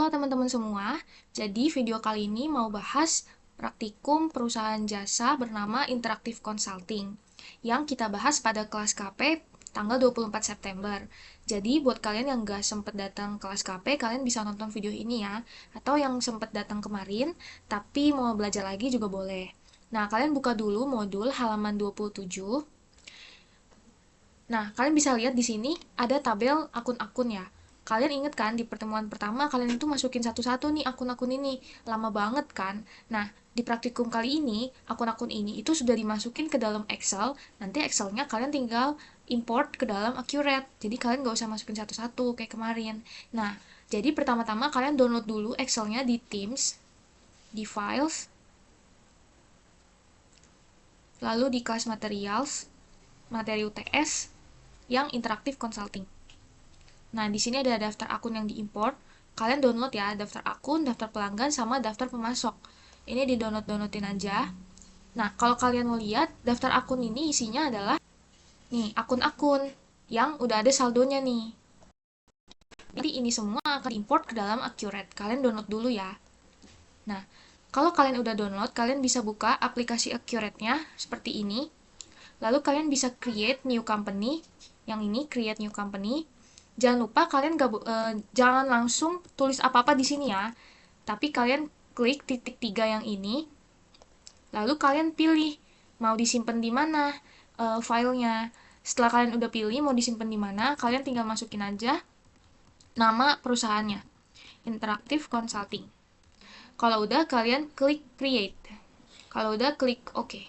Halo teman-teman semua, jadi video kali ini mau bahas praktikum perusahaan jasa bernama Interactive Consulting yang kita bahas pada kelas KP tanggal 24 September. Jadi buat kalian yang nggak sempet datang kelas KP, kalian bisa nonton video ini ya. Atau yang sempet datang kemarin, tapi mau belajar lagi juga boleh. Nah, kalian buka dulu modul halaman 27. Nah, kalian bisa lihat di sini ada tabel akun-akun ya. Kalian inget kan di pertemuan pertama kalian itu masukin satu-satu nih akun-akun ini. Lama banget kan? Nah, di praktikum kali ini, akun-akun ini itu sudah dimasukin ke dalam Excel. Nanti Excelnya kalian tinggal import ke dalam Accurate. Jadi kalian nggak usah masukin satu-satu kayak kemarin. Nah, jadi pertama-tama kalian download dulu Excelnya di Teams, di Files, lalu di Class Materials, materi UTS, yang Interactive Consulting. Nah, di sini ada daftar akun yang diimport. Kalian download ya, daftar akun, daftar pelanggan, sama daftar pemasok. Ini di-downloadin aja. Nah, kalau kalian mau lihat, daftar akun ini isinya adalah nih, akun-akun yang udah ada saldonya nih. Jadi ini semua akan diimport ke dalam Accurate. Kalian download dulu ya. Nah, kalau kalian udah download, kalian bisa buka aplikasi Accurate-nya seperti ini. Lalu kalian bisa create new company. Yang ini, create new company. Jangan lupa kalian jangan langsung tulis apa-apa di sini ya. Tapi kalian klik titik 3 yang ini. Lalu kalian pilih mau disimpan di mana filenya. Setelah kalian udah pilih mau disimpan di mana, kalian tinggal masukin aja nama perusahaannya. Interactive Consulting. Kalau udah kalian klik create. Kalau udah klik OK.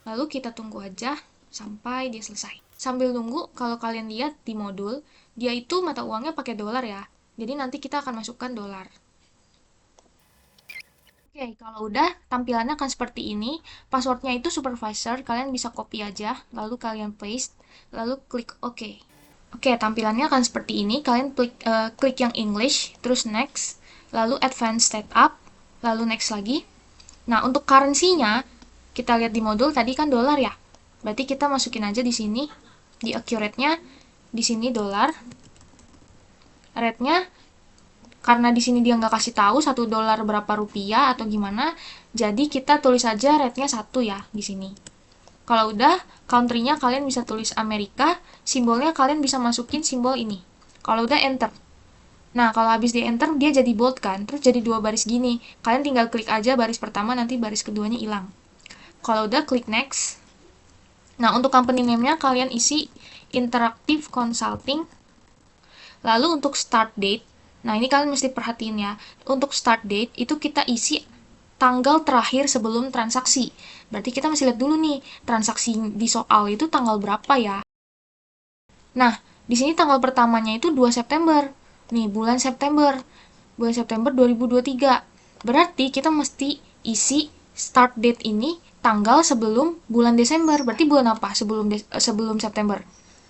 Lalu kita tunggu aja sampai dia selesai. Sambil nunggu, kalau kalian lihat di modul, dia itu mata uangnya pakai dolar ya. Jadi nanti kita akan masukkan dolar. Oke, kalau udah, tampilannya akan seperti ini. Passwordnya itu supervisor, kalian bisa copy aja, lalu kalian paste, lalu klik OK. Oke, tampilannya akan seperti ini. Kalian klik yang English, terus next, lalu advanced setup, lalu next lagi. Nah, untuk currency-nya, kita lihat di modul tadi kan dolar ya. Berarti kita masukin aja di sini, di accurate-nya, di sini dolar. Rate-nya, karena di sini dia nggak kasih tahu $1 berapa rupiah atau gimana, jadi kita tulis aja rate-nya 1 ya di sini. Kalau udah, country-nya kalian bisa tulis Amerika, simbolnya kalian bisa masukin simbol ini. Kalau udah enter. Nah, kalau habis di enter, dia jadi bold kan, terus jadi 2 baris gini. Kalian tinggal klik aja baris pertama, nanti baris keduanya hilang. Kalau udah, klik next. Nah, untuk company name-nya kalian isi Interactive Consulting. Lalu untuk start date, nah ini kalian mesti perhatiin ya. Untuk start date itu kita isi tanggal terakhir sebelum transaksi. Berarti kita masih lihat dulu nih, transaksi di soal itu tanggal berapa ya. Nah, di sini tanggal pertamanya itu 2 September. Nih, bulan September. Bulan September 2023. Berarti kita mesti isi start date ini tanggal sebelum bulan Desember. Berarti bulan apa sebelum September?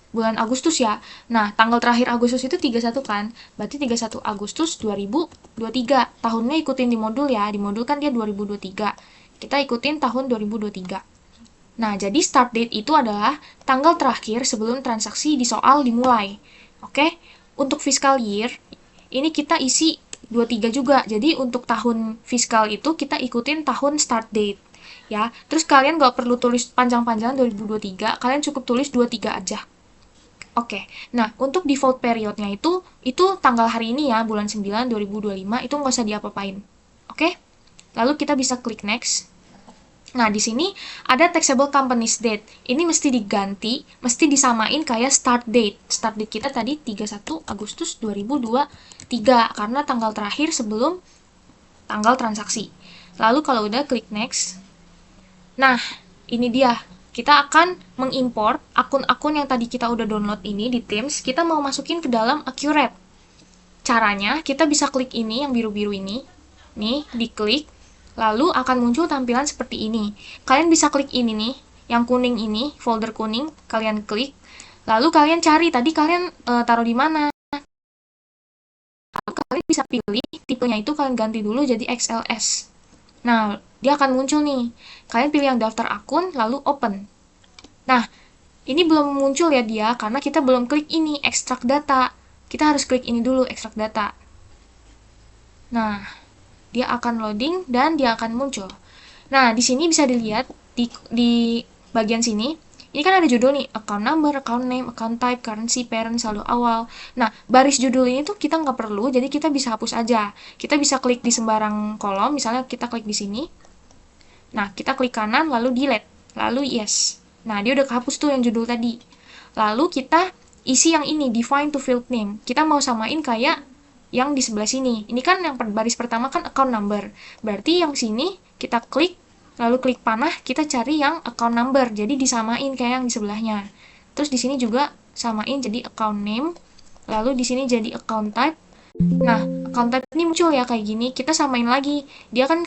Bulan Agustus ya. Nah, tanggal terakhir Agustus itu 31 kan? Berarti 31 Agustus 2023. Tahunnya ikutin di modul ya. Di modul kan dia 2023. Kita ikutin tahun 2023. Nah, jadi start date itu adalah tanggal terakhir sebelum transaksi di soal dimulai. Oke? Untuk fiscal year, ini kita isi 23 juga. Jadi untuk tahun fiskal itu kita ikutin tahun start date. Ya, terus kalian nggak perlu tulis panjang-panjang 2023, kalian cukup tulis 23 aja. Oke, nah untuk default periodnya itu tanggal hari ini ya, bulan 9, 2025, itu nggak usah diapa-apain. Oke, lalu kita bisa klik next. Nah, di sini ada taxable company's date. Ini mesti diganti, mesti disamain kayak start date. Start date kita tadi 31 Agustus 2023, karena tanggal terakhir sebelum tanggal transaksi. Lalu kalau udah klik next. Nah, ini dia. Kita akan mengimport akun-akun yang tadi kita udah download ini di Teams, kita mau masukin ke dalam Accurate. Caranya, kita bisa klik ini yang biru-biru ini. Nih, diklik. Lalu akan muncul tampilan seperti ini. Kalian bisa klik ini nih, yang kuning ini, folder kuning, kalian klik. Lalu kalian cari, tadi kalian taruh di mana. Lalu kalian bisa pilih, tipenya itu kalian ganti dulu jadi XLS. Nah, dia akan muncul nih. Kalian pilih yang daftar akun, lalu open. Nah, ini belum muncul ya dia, karena kita belum klik ini, extract data. Kita harus klik ini dulu, extract data. Nah, dia akan loading dan dia akan muncul. Nah, di sini bisa dilihat di bagian sini, ini kan ada judul nih, account number, account name, account type, currency, parent, saldo awal. Nah, baris judul ini tuh kita nggak perlu, jadi kita bisa hapus aja. Kita bisa klik di sembarang kolom, misalnya kita klik di sini. Nah, kita klik kanan, lalu delete, lalu yes. Nah, dia udah kehapus tuh yang judul tadi. Lalu kita isi yang ini, define to field name. Kita mau samain kayak yang di sebelah sini. Ini kan yang baris pertama kan account number. Berarti yang sini kita klik, lalu klik panah, kita cari yang account number. Jadi disamain kayak yang di sebelahnya. Terus di sini juga samain jadi account name. Lalu di sini jadi account type. Nah, account type ini muncul ya kayak gini. Kita samain lagi. Dia kan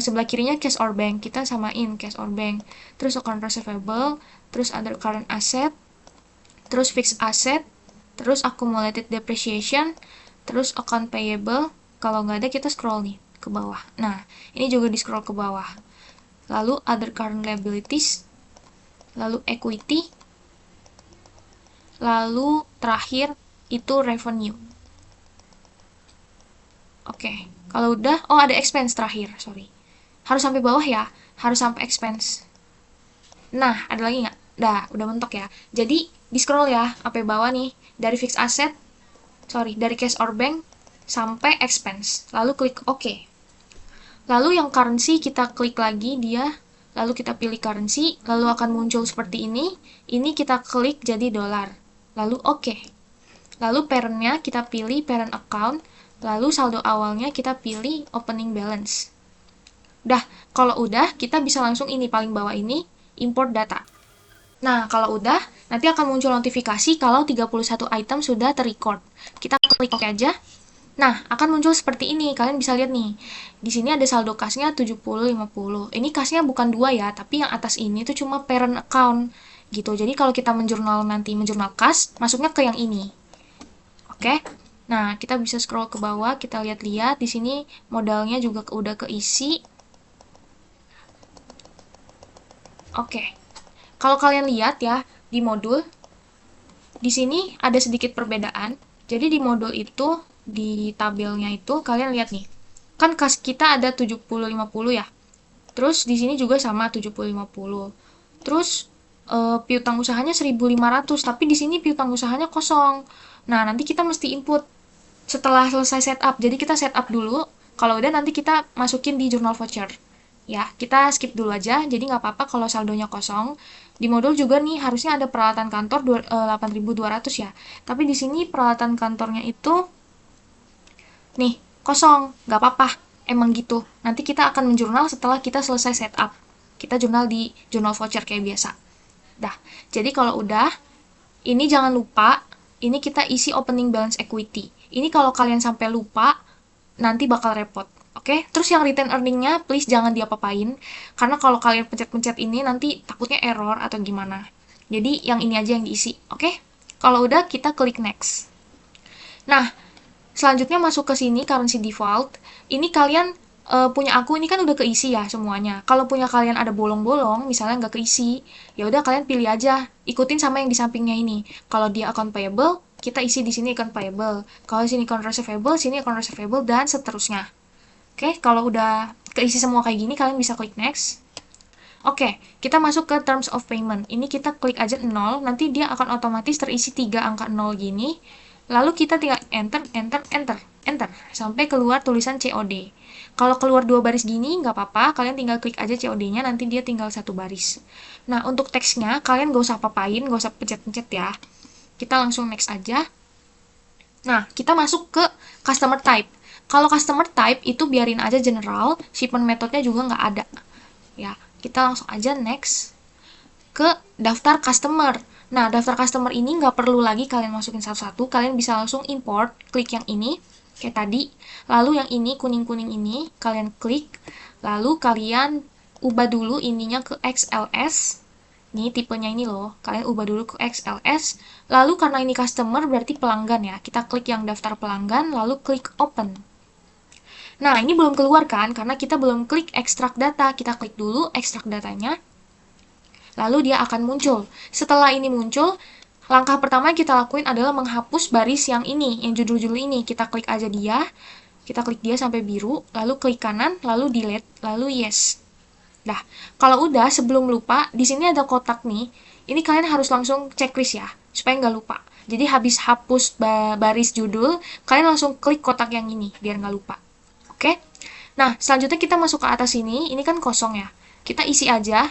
sebelah kirinya cash or bank. Kita samain cash or bank. Terus account receivable, terus other current asset, terus fixed asset, terus accumulated depreciation, terus account payable. Kalau nggak ada kita scroll nih ke bawah. Nah, ini juga di scroll ke bawah. Lalu other current liabilities, lalu equity, lalu terakhir itu revenue. Oke, kalau udah, oh ada expense terakhir, sorry. Harus sampai bawah ya, harus sampai expense. Nah, ada lagi nggak? Dah, udah mentok ya. Jadi, di scroll ya, sampai bawah nih, dari fixed asset, dari cash or bank, sampai expense. Lalu klik OK. Lalu yang currency kita klik lagi dia, lalu kita pilih currency, lalu akan muncul seperti ini. Ini kita klik jadi dolar. Lalu OK. Lalu parentnya kita pilih parent account, lalu saldo awalnya kita pilih opening balance. Udah, kalau udah kita bisa langsung ini paling bawah ini, import data. Nah, kalau udah, nanti akan muncul notifikasi kalau 31 item sudah terrecord. Kita klik OK aja. Nah, akan muncul seperti ini. Kalian bisa lihat nih. Di sini ada saldo kasnya 70-50. Ini kasnya bukan 2 ya, tapi yang atas ini tuh cuma parent account gitu. Jadi kalau kita menjurnal kas, masuknya ke yang ini. Oke. Nah, kita bisa scroll ke bawah, kita lihat-lihat di sini modalnya juga udah keisi. Oke. Kalau kalian lihat ya di modul, di sini ada sedikit perbedaan. Jadi di modul itu di tabelnya itu kalian lihat nih. Kan kas kita ada 70-50 ya. Terus di sini juga sama 70-50. Terus piutang usahanya 1.500, tapi di sini piutang usahanya kosong. Nah, nanti kita mesti input setelah selesai setup. Jadi kita setup dulu. Kalau udah nanti kita masukin di journal voucher. Ya, kita skip dulu aja. Jadi nggak apa-apa kalau saldonya kosong. Di modul juga nih harusnya ada peralatan kantor 8.200 ya. Tapi di sini peralatan kantornya itu nih kosong. Nggak apa-apa. Emang gitu. Nanti kita akan menjurnal setelah kita selesai setup. Kita jurnal di journal voucher kayak biasa. Dah. Jadi kalau udah, ini jangan lupa, ini kita isi opening balance equity. Ini kalau kalian sampai lupa, nanti bakal repot. Oke, terus yang return earning-nya please jangan diapa-apain, karena kalau kalian pencet-pencet ini nanti takutnya error atau gimana. Jadi yang ini aja yang diisi, oke? Kalau udah kita klik next. Nah, selanjutnya masuk ke sini currency default. Ini kalian punya aku ini kan udah keisi ya semuanya. Kalau punya kalian ada bolong-bolong, misalnya nggak keisi, ya udah kalian pilih aja, ikutin sama yang di sampingnya ini. Kalau dia account payable, kita isi di sini account payable. Kalau sini account receivable, sini account receivable dan seterusnya. Oke, kalau udah keisi semua kayak gini, kalian bisa klik next. Oke, kita masuk ke terms of payment. Ini kita klik aja 0, nanti dia akan otomatis terisi 3 angka 0 gini. Lalu kita tinggal enter, enter, enter, enter, sampai keluar tulisan COD. Kalau keluar 2 baris gini, nggak apa-apa, kalian tinggal klik aja COD-nya, nanti dia tinggal 1 baris. Nah, untuk teksnya, kalian nggak usah apa-apain, nggak usah pencet-pencet ya. Kita langsung next aja. Nah, kita masuk ke customer type. Kalau customer type itu biarin aja general, shipment methodnya juga nggak ada. Ya, kita langsung aja next ke daftar customer. Nah, daftar customer ini nggak perlu lagi kalian masukin satu-satu, kalian bisa langsung import, klik yang ini, kayak tadi. Lalu yang ini, kuning-kuning ini, kalian klik, lalu kalian ubah dulu ininya ke XLS. Nih tipenya ini loh, kalian ubah dulu ke XLS. Lalu karena ini customer berarti pelanggan ya, kita klik yang daftar pelanggan, lalu klik open. Nah, ini belum keluar kan, karena kita belum klik extract data. Kita klik dulu extract datanya, lalu dia akan muncul. Setelah ini muncul, langkah pertama yang kita lakuin adalah menghapus baris yang ini, yang judul-judul ini. Kita klik aja dia, Kita klik dia sampai biru, lalu klik kanan, lalu delete, lalu yes. Nah, kalau udah, sebelum lupa, di sini ada kotak nih. Ini kalian harus langsung checklist ya, supaya nggak lupa. Jadi habis hapus baris judul, kalian langsung klik kotak yang ini, biar nggak lupa. Oke? Nah, selanjutnya kita masuk ke atas ini kan kosong ya. Kita isi aja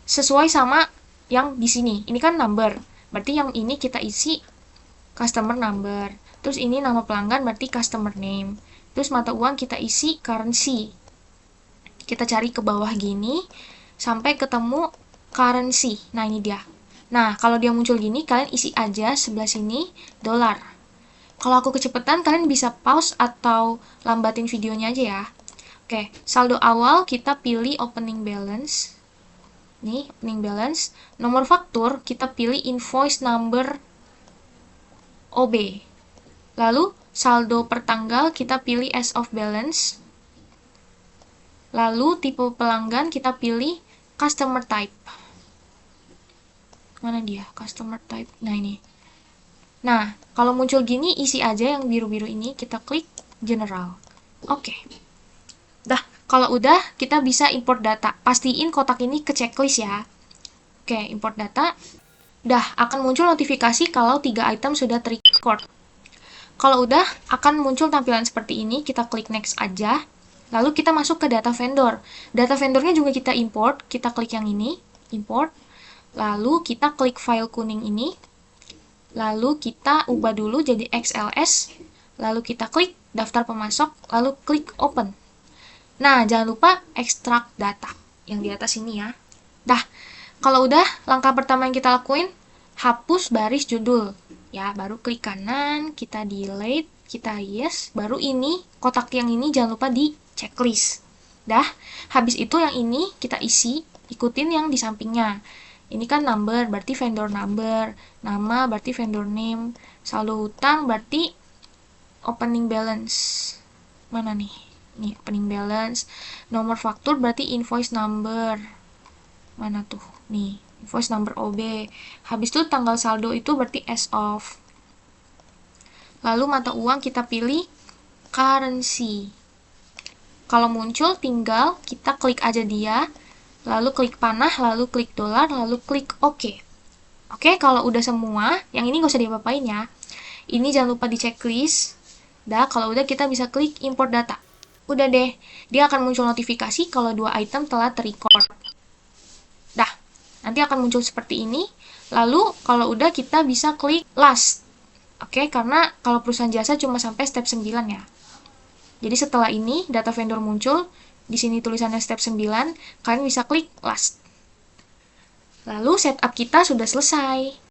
sesuai sama yang di sini. Ini kan number. Berarti yang ini kita isi customer number. Terus ini nama pelanggan berarti customer name. Terus mata uang kita isi currency. Kita cari ke bawah gini sampai ketemu currency. Nah, ini dia. Nah, kalau dia muncul gini, kalian isi aja sebelah sini dolar. Kalau aku kecepatan, kalian bisa pause atau lambatin videonya aja ya. Oke, saldo awal kita pilih opening balance. Nih, opening balance. Nomor faktur kita pilih invoice number OB. Lalu, saldo per tanggal kita pilih as of balance. Lalu, tipe pelanggan kita pilih customer type. Mana dia? Customer type. Nah, ini. Nah, kalau muncul gini, isi aja yang biru-biru ini. Kita klik general. Oke. Dah, kalau udah, kita bisa import data. Pastiin kotak ini ke checklist ya. Oke, import data. Dah, akan muncul notifikasi kalau 3 item sudah terrecord. Kalau udah, akan muncul tampilan seperti ini. Kita klik next aja. Lalu kita masuk ke data vendor. Data vendornya juga kita import. Kita klik yang ini, import. Lalu kita klik file kuning ini. Lalu kita ubah dulu jadi XLS. Lalu kita klik daftar pemasok. Lalu klik open. Nah, jangan lupa ekstrak data yang di atas ini ya. Dah, kalau udah, langkah pertama yang kita lakuin, hapus baris judul. Ya, baru klik kanan, kita delete, kita yes, baru ini, kotak yang ini jangan lupa di checklist. Dah, habis itu yang ini kita isi, ikutin yang di sampingnya. Ini kan number, berarti vendor number, nama berarti vendor name, saldo hutang berarti opening balance. Mana nih? Nih, opening balance. Nomor faktur berarti invoice number. Mana tuh? Nih, invoice number OB. Habis itu tanggal saldo itu berarti as of. Lalu mata uang kita pilih currency. Kalau muncul tinggal kita klik aja dia, lalu klik panah, lalu klik dolar, lalu klik OK. Oke, kalau udah semua, yang ini nggak usah diapa-apain ya. Ini jangan lupa di checklist. Dah, kalau udah kita bisa klik import data. Udah deh, dia akan muncul notifikasi kalau 2 item telah terrecord. Dah, nanti akan muncul seperti ini. Lalu, kalau udah kita bisa klik last. Oke, karena kalau perusahaan jasa cuma sampai step 9 ya. Jadi setelah ini, data vendor muncul, di sini tulisannya step 9, kalian bisa klik last. Lalu setup kita sudah selesai.